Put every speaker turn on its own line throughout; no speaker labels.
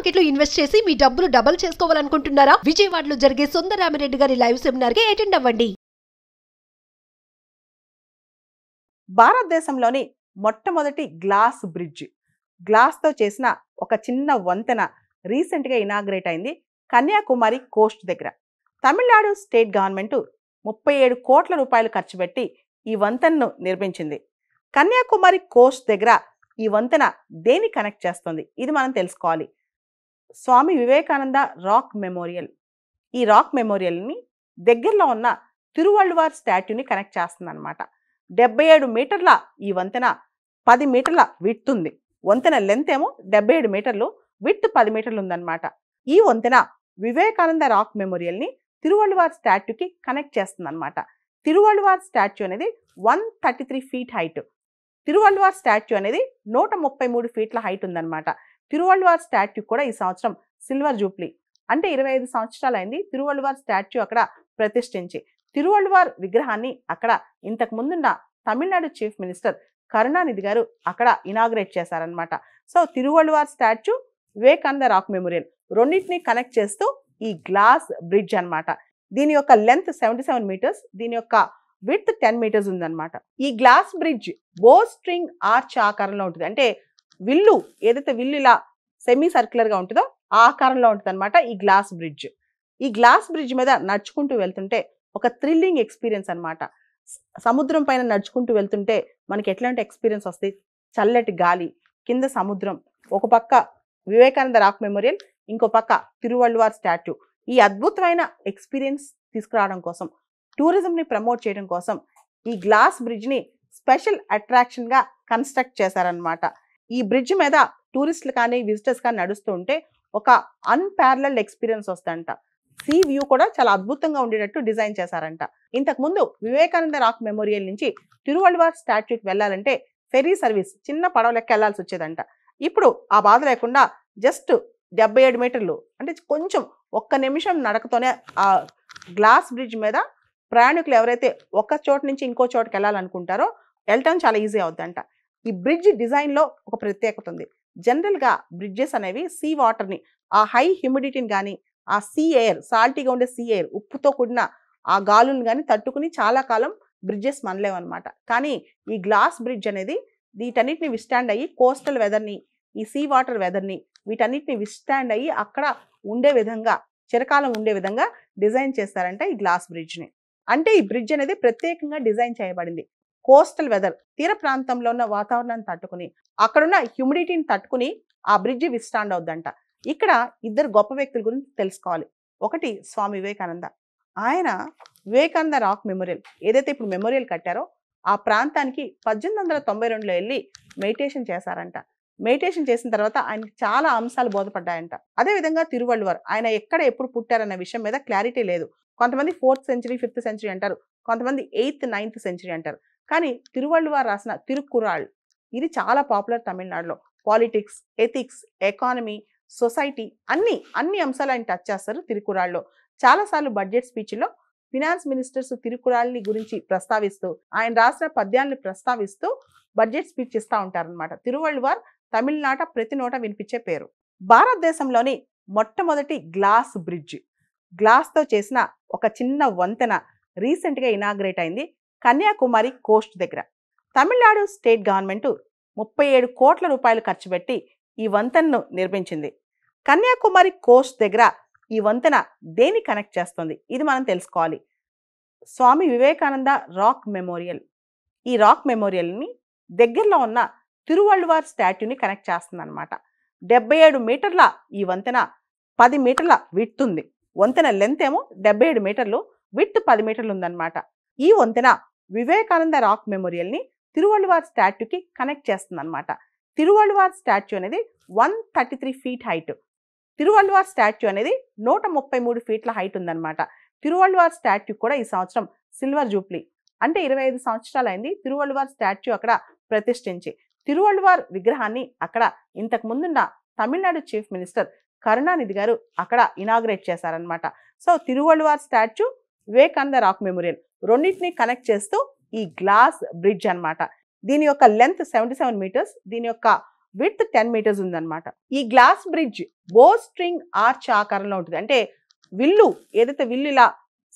Market లో invest చేసి మీ డబ్బులు డబుల్ చేసుకోవాలనుకుంటున్నారా? విజయవాడలో జరిగే సుందరరామిరెడ్డి గారి లైవ్ సెమినార్ కి అటెండ్ అవ్వండి.
భారతదేశంలోని మొట్టమొదటి గ్లాస్ బ్రిడ్జ్, గ్లాస్తో చేసిన ఒక చిన్న వంతెన రీసెంట్గా ఇనాగ్రేట్ అయింది కన్యాకుమారి కోస్ట్ దగ్గర. తమిళనాడు స్టేట్ గవర్నమెంట్ 37 కోట్ల రూపాయలు ఖర్చు పెట్టి ఈ వంతెనను నిర్మించింది. కన్యాకుమారి కోస్ట్ దగ్గర ఈ వంతెన దేని కనెక్ట్ చేస్తుంది ఇది మనం తెలుసుకోవాలి. Swami Vivekananda rock memorial. ఈ రాక్ మెమోరియల్ని దగ్గరలో ఉన్న తిరువళ్ళువార్ స్టాట్యూని కనెక్ట్ చేస్తుంది అనమాట. 77 మీటర్ల ఈ వంతెన 10 మీటర్ల విడ్త్ ఉంది. వంతెన లెంత్ ఏమో 77 మీటర్లు, విడ్త్ 10 మీటర్లు ఉందన్నమాట. ఈ వంతెన వివేకానంద రాక్ మెమోరియల్ని తిరువళ్ళువార్ స్టాట్యూకి కనెక్ట్ చేస్తుంది అనమాట. తిరువళ్ళువార్ స్టాట్యూ అనేది 133 ఫీట్ హైట్. తిరువళ్ళువార్ స్టాట్యూ అనేది 133 ఫీట్ల హైట్ ఉందన్నమాట. తిరువళ్ళువార్ స్టాట్యూ కూడా ఈ సంవత్సరం సిల్వర్ జూబ్లీ అంటే 25 సంవత్సరాలు అయింది తిరువళ్ళువార్ స్టాట్యూ అక్కడ ప్రతిష్ఠించి. తిరువళ్ళువార్ విగ్రహాన్ని అక్కడ ఇంతకు ముందున్న తమిళనాడు చీఫ్ మినిస్టర్ కరుణానిధి గారు అక్కడ ఇనాగ్రేట్ చేశారనమాట. So Thiruvalluvar statue, Vivekananda rock memorial రెండింటిని కనెక్ట్ చేస్తూ ఈ గ్లాస్ బ్రిడ్జ్ అన్నమాట. దీని యొక్క లెంత్ 77 మీటర్స్, దీని యొక్క విడ్త్ 10 మీటర్స్ ఉందన్నమాట. ఈ గ్లాస్ బ్రిడ్జ్ బో స్ట్రింగ్ ఆర్చ్ ఆకారంలో ఉంటుంది. అంటే విల్లు ఏదైతే విల్లు ఇలా సెమీ సర్క్యులర్గా ఉంటుందో ఆ ఆకారంలో ఉంటుంది అనమాట ఈ గ్లాస్ బ్రిడ్జ్. ఈ గ్లాస్ బ్రిడ్జ్ మీద నడుచుకుంటూ వెళ్తుంటే ఒక థ్రిల్లింగ్ ఎక్స్పీరియన్స్ అనమాట. సముద్రం పైన నడుచుకుంటూ వెళ్తుంటే మనకి ఎట్లాంటి ఎక్స్పీరియన్స్ వస్తాయి? చల్లటి గాలి, కింద సముద్రం, ఒక పక్క వివేకానంద రాక్ మెమోరియల్, ఇంకో పక్క తిరువళ్ళువార్ స్టాట్యూ. ఈ అద్భుతమైన ఎక్స్పీరియన్స్ తీసుకురావడం కోసం, టూరిజంని ప్రమోట్ చేయడం కోసం ఈ గ్లాస్ బ్రిడ్జ్ని స్పెషల్ అట్రాక్షన్గా కన్స్ట్రక్ట్ చేశారనమాట. ఈ బ్రిడ్జ్ మీద టూరిస్టులు కానీ విజిటర్స్ కానీ నడుస్తూ ఉంటే ఒక అన్పారలల్డ్ ఎక్స్పీరియన్స్ వస్తుందంట. సీ వ్యూ కూడా చాలా అద్భుతంగా ఉండేటట్టు డిజైన్ చేశారంట. ఇంతకు ముందు వివేకానంద రాక్ మెమోరియల్ నుంచి తిరువళ్ళువార్ స్టాట్యూకి వెళ్ళాలంటే ఫెరీ సర్వీస్, చిన్న పడవలెక్క వెళ్లాల్సి వచ్చేదంట. ఇప్పుడు ఆ బాధ లేకుండా జస్ట్ 77 మీటర్లు అంటే కొంచెం ఒక్క నిమిషం నడకతోనే ఆ గ్లాస్ బ్రిడ్జ్ మీద ప్రయాణికులు ఎవరైతే ఒక చోటు నుంచి ఇంకో చోటుకి వెళ్ళాలనుకుంటారో వెళ్ళటం చాలా ఈజీ అవుతుందంట. ఈ బ్రిడ్జ్ డిజైన్లో ఒక ప్రత్యేకత ఉంది. జనరల్గా బ్రిడ్జెస్ అనేవి సీ వాటర్ని, ఆ హై హ్యూమిడిటీని కానీ, ఆ సీ ఎయిర్, సాల్టీగా ఉండే సీ ఎయిర్, ఉప్పుతో కూడిన ఆ గాలుని కానీ తట్టుకుని చాలా కాలం బ్రిడ్జెస్ మనలేవన్నమాట. కానీ ఈ గ్లాస్ బ్రిడ్జ్ అనేది వీటన్నిటిని విస్టాండ్ అయ్యి కోస్టల్ వెదర్ని, ఈ సీ వాటర్ వెదర్ని వీటన్నిటిని విస్టాండ్ అయ్యి అక్కడ ఉండే విధంగా, చిరకాలం ఉండే విధంగా డిజైన్ చేస్తారంట ఈ గ్లాస్ బ్రిడ్జ్ని. అంటే ఈ బ్రిడ్జ్ అనేది ప్రత్యేకంగా డిజైన్ చేయబడింది. కోస్టల్ వెదర్, తీర ప్రాంతంలో ఉన్న వాతావరణాన్ని తట్టుకుని, అక్కడున్న హ్యూమిడిటీని తట్టుకుని ఆ బ్రిడ్జ్ విస్టాండ్ అవుద్దంట. ఇక్కడ ఇద్దరు గొప్ప వ్యక్తుల గురించి తెలుసుకోవాలి. ఒకటి స్వామి వివేకానంద. ఆయన వివేకానంద రాక్ మెమోరియల్ ఏదైతే ఇప్పుడు మెమోరియల్ కట్టారో ఆ ప్రాంతానికి 1892లో వెళ్ళి మెడిటేషన్ చేశారంట. మెడిటేషన్ చేసిన తర్వాత ఆయనకి చాలా అంశాలు బోధపడ్డాయంట. అదేవిధంగా తిరువళ్ళువార్, ఆయన ఎక్కడ ఎప్పుడు పుట్టారన్న విషయం మీద క్లారిటీ లేదు. కొంతమంది 4th సెంచరీ 5th సెంచరీ అంటారు, కొంతమంది 8th 9th సెంచరీ అంటారు. కానీ తిరువళ్ళువార్ రాసిన తిరుక్కురాళ్ ఇది చాలా పాపులర్ తమిళనాడులో. పాలిటిక్స్, ఎథిక్స్, ఎకానమీ, సొసైటీ అన్ని అంశాలు ఆయన టచ్ చేస్తారు తిరుక్కురాళ్ళలో. చాలాసార్లు బడ్జెట్ స్పీచ్లో ఫినాన్స్ మినిస్టర్స్ తిరుక్కురాళ్ళని గురించి ప్రస్తావిస్తూ, ఆయన రాసిన పద్యాలను ప్రస్తావిస్తూ బడ్జెట్ స్పీచ్ ఇస్తూ ఉంటారనమాట. తిరువళ్ళువార్ తమిళనాట ప్రతి నోట వినిపించే పేరు. భారతదేశంలోని మొట్టమొదటి గ్లాస్ బ్రిడ్జ్, గ్లాస్తో చేసిన ఒక చిన్న వంతెన రీసెంట్గా ఇనాగ్రేట్ అయింది కన్యాకుమారి కోస్ట్ దగ్గర. తమిళనాడు స్టేట్ గవర్నమెంట్ 37 కోట్ల రూపాయలు ఖర్చు పెట్టి ఈ వంతెనను నిర్మించింది. కన్యాకుమారి కోస్ట్ దగ్గర ఈ వంతెన దేని కనెక్ట్ చేస్తుంది ఇది మనం తెలుసుకోవాలి. Swami Vivekananda rock memorial. ఈ రాక్ మెమోరియల్ని దగ్గరలో ఉన్న తిరువళ్ళువార్ స్టాట్యూని కనెక్ట్ చేస్తుంది అనమాట. 77 మీటర్ల ఈ వంతెన 10 మీటర్ల విడ్త్ ఉంది. వంతెన లెంత్ ఏమో 77 మీటర్లు, విడ్త్ 10 మీటర్లు ఉందన్నమాట. ఈ వంతెన వివేకానంద రాక్ మెమోరియల్ని తిరువళ్ళువార్ స్టాట్యూకి కనెక్ట్ చేస్తుంది అనమాట. తిరువళ్ళువార్ స్టాట్యూ అనేది 133 ఫీట్ హైట్. తిరువళ్ళువార్ స్టాట్యూ అనేది 133 ఫీట్ల హైట్ ఉందన్నమాట. తిరువళ్ళువార్ స్టాట్యూ కూడా ఈ సంవత్సరం సిల్వర్ జూబ్లీ అంటే 25 సంవత్సరాలు అయింది తిరువళ్ళువార్ స్టాట్యూ అక్కడ ప్రతిష్ఠించి. తిరువళ్ళువార్ విగ్రహాన్ని అక్కడ ఇంతకు ముందున్న తమిళనాడు చీఫ్ మినిస్టర్ కరుణానిధి గారు అక్కడ ఇనాగ్రేట్ చేశారనమాట. So Thiruvalluvar statue, Vivekananda rock memorial రెండింటిని కనెక్ట్ చేస్తూ ఈ గ్లాస్ బ్రిడ్జ్ అన్నమాట. దీని యొక్క లెంత్ 77 మీటర్స్, దీని యొక్క విడ్త్ 10 మీటర్స్ ఉందన్నమాట. ఈ గ్లాస్ బ్రిడ్జ్ బో స్ట్రింగ్ ఆర్చ్ ఆకారంలో ఉంటుంది. అంటే విల్లు ఏదైతే విల్లు ఇలా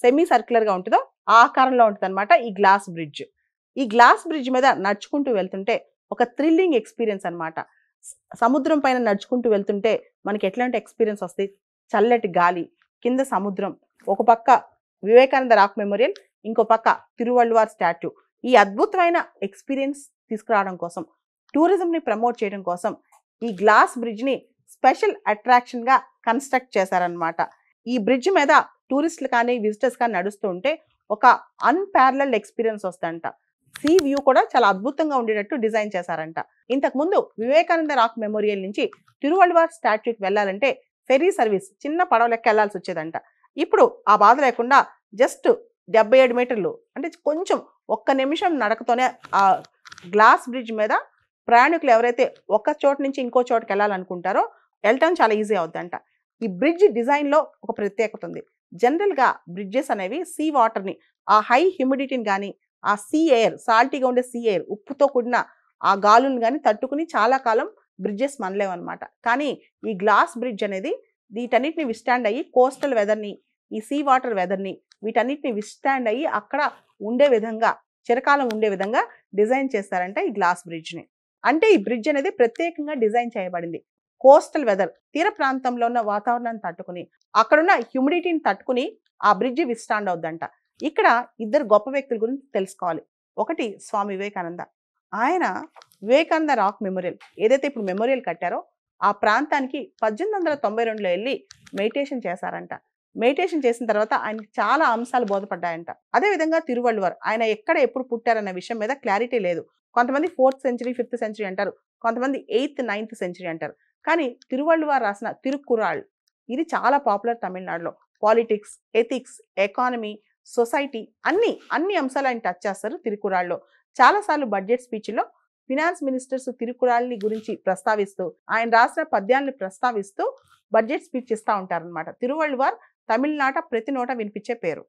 సెమీ సర్క్యులర్ గా ఉంటుందో ఆ ఆకారంలో ఉంటుంది అనమాట ఈ గ్లాస్ బ్రిడ్జ్. ఈ గ్లాస్ బ్రిడ్జ్ మీద నడుచుకుంటూ వెళ్తుంటే ఒక థ్రిల్లింగ్ ఎక్స్పీరియన్స్ అనమాట. సముద్రం పైన నడుచుకుంటూ వెళ్తుంటే మనకి ఎట్లాంటి ఎక్స్పీరియన్స్ వస్తాయి? చల్లటి గాలి, కింద సముద్రం, ఒక పక్క వివేకానంద రాక్ మెమోరియల్, ఇంకో పక్క తిరువళ్ళువార్ స్టాట్యూ. ఈ అద్భుతమైన ఎక్స్పీరియన్స్ తీసుకురావడం కోసం, టూరిజంని ప్రమోట్ చేయడం కోసం ఈ గ్లాస్ బ్రిడ్జ్ని స్పెషల్ అట్రాక్షన్గా కన్స్ట్రక్ట్ చేశారనమాట. ఈ బ్రిడ్జ్ మీద టూరిస్టులు కానీ విజిటర్స్ కానీ నడుస్తూ ఉంటే ఒక అన్పారలల్డ్ ఎక్స్పీరియన్స్ వస్తుందంట. సీ వ్యూ కూడా చాలా అద్భుతంగా ఉండేటట్టు డిజైన్ చేశారంట. ఇంతకుముందు వివేకానంద రాక్ మెమోరియల్ నుంచి తిరువళ్ళువార్ స్టాట్యూకి వెళ్ళాలంటే ఫెరీ సర్వీస్ చిన్న పడవలెక్క వెళ్లాల్సి వచ్చేదంట. ఇప్పుడు ఆ బాధ లేకుండా జస్ట్ 77 మీటర్లు అంటే కొంచెం ఒక్క నిమిషం నడకతోనే ఆ గ్లాస్ బ్రిడ్జ్ మీద ప్రయాణికులు ఎవరైతే ఒక చోట నుంచి ఇంకో చోటుకి వెళ్ళాలనుకుంటారో వెళ్ళటం చాలా ఈజీ అవుతుందంట. ఈ బ్రిడ్జ్ డిజైన్లో ఒక ప్రత్యేకత ఉంది. జనరల్గా బ్రిడ్జెస్ అనేవి సీ వాటర్ని, ఆ హై హ్యూమిడిటీని కానీ, ఆ సీ ఎయిర్, సాల్టీగా ఉండే సీ ఎయిర్, ఉప్పుతో కూడిన ఆ గాలుని కానీ తట్టుకుని చాలా కాలం బ్రిడ్జెస్ మనలేవన్నమాట. కానీ ఈ గ్లాస్ బ్రిడ్జ్ అనేది వీటన్నిటిని విస్టాండ్ అయ్యి కోస్టల్ వెదర్ని, ఈ సీ వాటర్ వెదర్ని వీటన్నిటిని విస్టాండ్ అయ్యి అక్కడ ఉండే విధంగా, చిరకాలం ఉండే విధంగా డిజైన్ చేస్తారంట ఈ గ్లాస్ బ్రిడ్జ్ని. అంటే ఈ బ్రిడ్జ్ అనేది ప్రత్యేకంగా డిజైన్ చేయబడింది. కోస్టల్ వెదర్, తీర ప్రాంతంలో ఉన్న వాతావరణాన్ని తట్టుకుని, అక్కడున్న హ్యూమిడిటీని తట్టుకుని ఆ బ్రిడ్జ్ విస్టాండ్ అవుద్దంట. ఇక్కడ ఇద్దరు గొప్ప వ్యక్తుల గురించి తెలుసుకోవాలి. ఒకటి స్వామి వివేకానంద. ఆయన వివేకానంద రాక్ మెమోరియల్ ఏదైతే ఇప్పుడు మెమోరియల్ కట్టారో ఆ ప్రాంతానికి 1892లో వెళ్ళి మెడిటేషన్ చేశారంట. మెడిటేషన్ చేసిన తర్వాత ఆయనకి చాలా అంశాలు బోధపడ్డాయంట. అదేవిధంగా తిరువళ్ళువార్, ఆయన ఎక్కడ ఎప్పుడు పుట్టారన్న విషయం మీద క్లారిటీ లేదు. కొంతమంది 4th సెంచరీ 5th సెంచరీ అంటారు, కొంతమంది 8th 9th సెంచరీ అంటారు. కానీ తిరువళ్ళువార్ రాసిన తిరుక్కురాళ్ ఇది చాలా పాపులర్ తమిళనాడులో. పాలిటిక్స్, ఎథిక్స్, ఎకానమీ, సొసైటీ అన్ని అంశాలు ఆయన టచ్ చేస్తారు తిరుక్కురాళ్ళలో. చాలాసార్లు బడ్జెట్ స్పీచ్లో ఫినాన్స్ మినిస్టర్స్ తిరుక్కురాళ్ళని గురించి ప్రస్తావిస్తూ, ఆయన రాసిన పద్యాలను ప్రస్తావిస్తూ బడ్జెట్ స్పీచ్ ఇస్తూ ఉంటారనమాట. తిరువళ్ళువార్ తమిళనాట ప్రతి నోట వినిపించే పేరు.